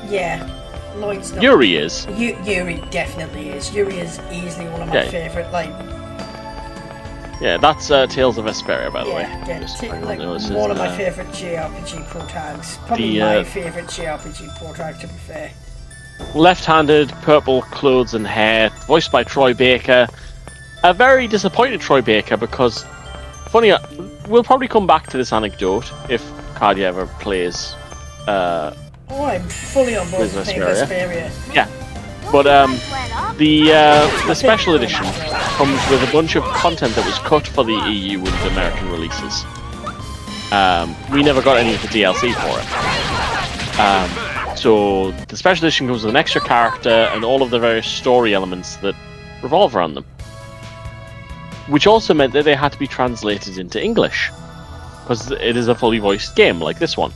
Yeah. Lloyd's not. Yuri is. Yuri definitely is. Yuri is easily one of my favourite, like... Yeah, that's Tales of Vesperia, by the way. One of my favourite JRPG pro tags. Probably my favourite JRPG pro tag, to be fair. Left-handed, purple clothes and hair, voiced by Troy Baker. A very disappointed Troy Baker, because, funny, we'll probably come back to this anecdote if Cadia ever plays. I'm fully on board with playing Vesperia. Yeah, but the special edition comes with a bunch of content that was cut for the EU and American releases. We never got any of the DLC for it. So the special edition comes with an extra character and all of the various story elements that revolve around them. Which also meant that they had to be translated into English, because it is a fully voiced game like this one.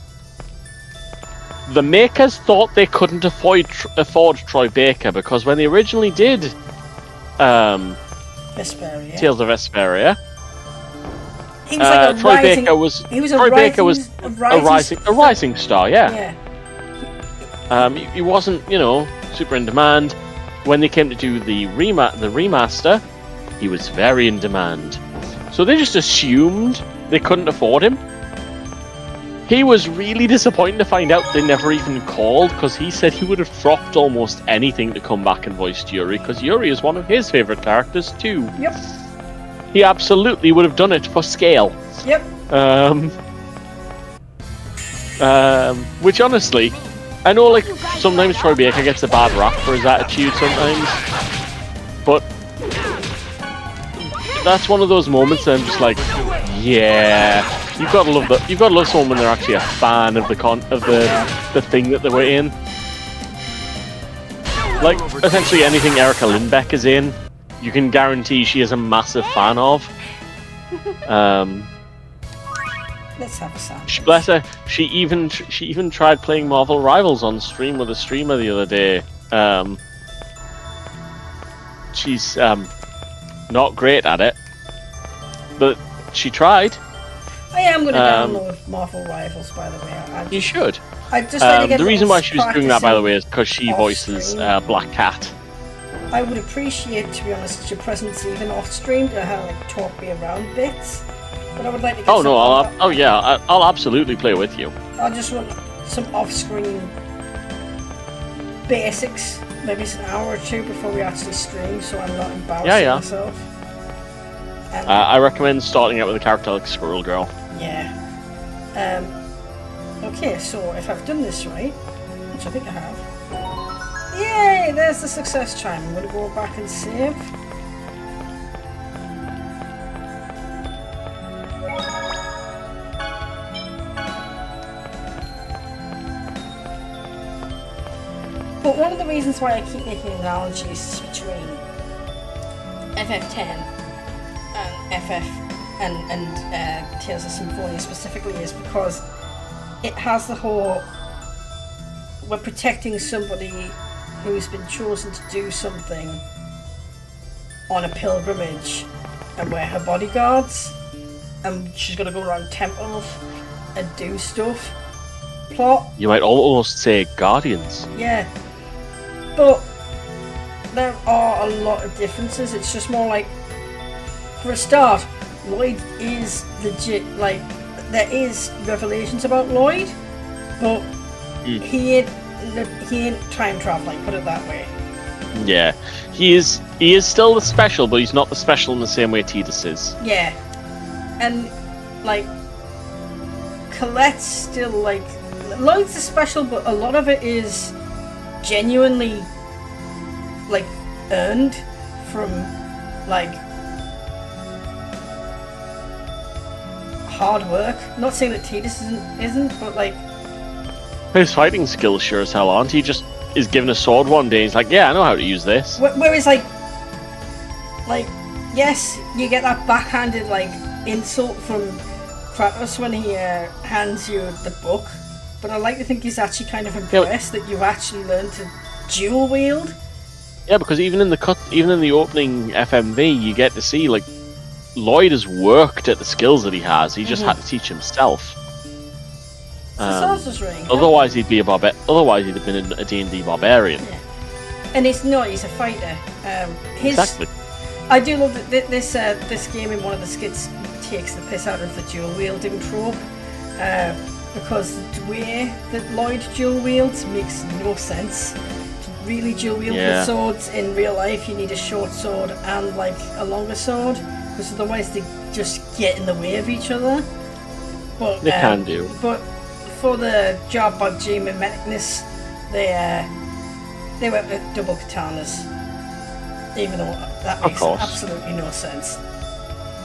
The makers thought they couldn't afford Troy Baker, because when they originally did Vesperia. Tales of Vesperia, he was like Troy Baker was a rising star. Yeah. He wasn't, super in demand. When they came to do the remaster, he was very in demand. So they just assumed they couldn't afford him. He was really disappointed to find out they never even called, because he said he would have dropped almost anything to come back and voice Yuri, because Yuri is one of his favourite characters too. Yep. He absolutely would have done it for scale. Yep. Which honestly, I know like sometimes Troy Baker gets a bad rap for his attitude sometimes, but that's one of those moments that I'm just like, yeah, you've got to love that. You've got to love someone when they're actually a fan of the thing that they were in. Like essentially anything Erica Lindbeck is in, you can guarantee she is a massive fan of. Let's have a sound. Bless her. She even tried playing Marvel Rivals on stream with a streamer the other day. She's not great at it, but she tried. I am going to download Marvel Rivals, by the way. You should. I just like to get the reason why she was doing that, by the way, is because she voices Black Cat. I would appreciate, to be honest, your presence even off stream to like talk me around bits. But I would like to get I'll absolutely play with you. I just want some off-screen basics, maybe it's an hour or two before we actually stream, so I'm not embarrassing myself. I recommend starting out with a character like Squirrel Girl. Yeah. Okay, so if I've done this right, which I think I have. Yay! There's the success chime. I'm going to go back and save. But one of the reasons why I keep making analogies between FF10 and FF and Tales of Symphonia specifically is because it has the whole, we're protecting somebody who's been chosen to do something on a pilgrimage, and we're her bodyguards, and she's going to go around temples and do stuff. Plot. You might almost say guardians. Yeah. But there are a lot of differences. It's just more like, for a start, Lloyd is legit, like, there is revelations about Lloyd, but he ain't time traveling, put it that way. Yeah. He is still the special, but he's not the special in the same way Tidus is. Yeah. And, like, Colette's still, like, Lloyd's the special, but a lot of it is genuinely, like, earned from, like, hard work. Not saying that Tidus isn't, but, like, his fighting skills sure as hell aren't. He just is given a sword one day, he's like, yeah, I know how to use this. Whereas, like, yes, you get that backhanded, like, insult from Kratos when he hands you the book, but I like to think he's actually kind of impressed that you've actually learned to dual wield. Yeah, because even in the opening FMV, you get to see, like, Lloyd has worked at the skills that he has. He just had to teach himself. the sorcerer's ring. Otherwise, he'd be a Otherwise, he'd have been a D&D barbarian. Yeah. And it's not. He's a fighter. Exactly. I do love that this game in one of the skits takes the piss out of the dual wielding trope, because the way that Lloyd dual wields makes no sense. To really dual wield with swords in real life, you need a short sword and like a longer sword, because otherwise they just get in the way of each other. But they can do. But for the job of geometricness, they went with double katanas, even though that makes absolutely no sense.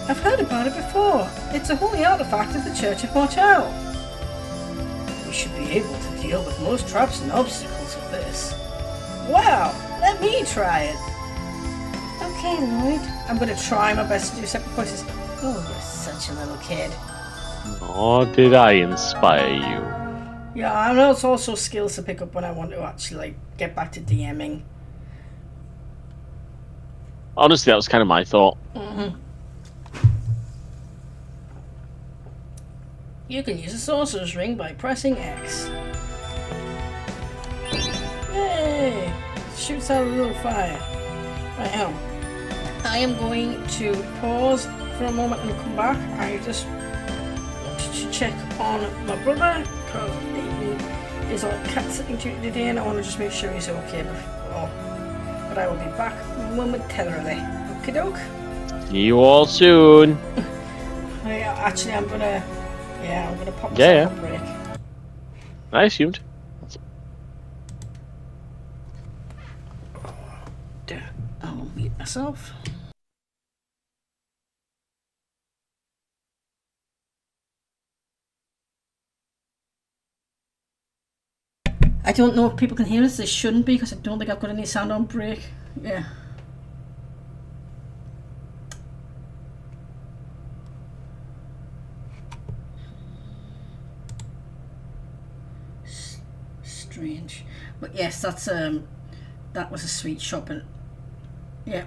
I've heard about it before. It's a holy artifact of the Church of Mortal. We should be able to deal with most traps and obstacles with this. Wow, let me try it. Okay, Lloyd. I'm going to try my best to do separate voices. Oh, you're such a little kid. Oh, did I inspire you? Yeah, I know it's also skills to pick up when I want to actually like get back to DMing. Honestly, that was kind of my thought. Mm-hmm. You can use a sorcerer's ring by pressing X. Yay! Shoots out a little fire. Right now, I am going to pause for a moment and come back. I just wanted to check on my brother because he is on cat sitting duty today, and I want to just make sure he's okay before. But I will be back momentarily. Okie doke. See you all soon. Actually, I'm gonna pop myself a break. I assumed. I'll mute myself. I don't know if people can hear us. They shouldn't be because I don't think I've got any sound on break. Yeah. Strange, but yes, that was a sweet shop, and yeah,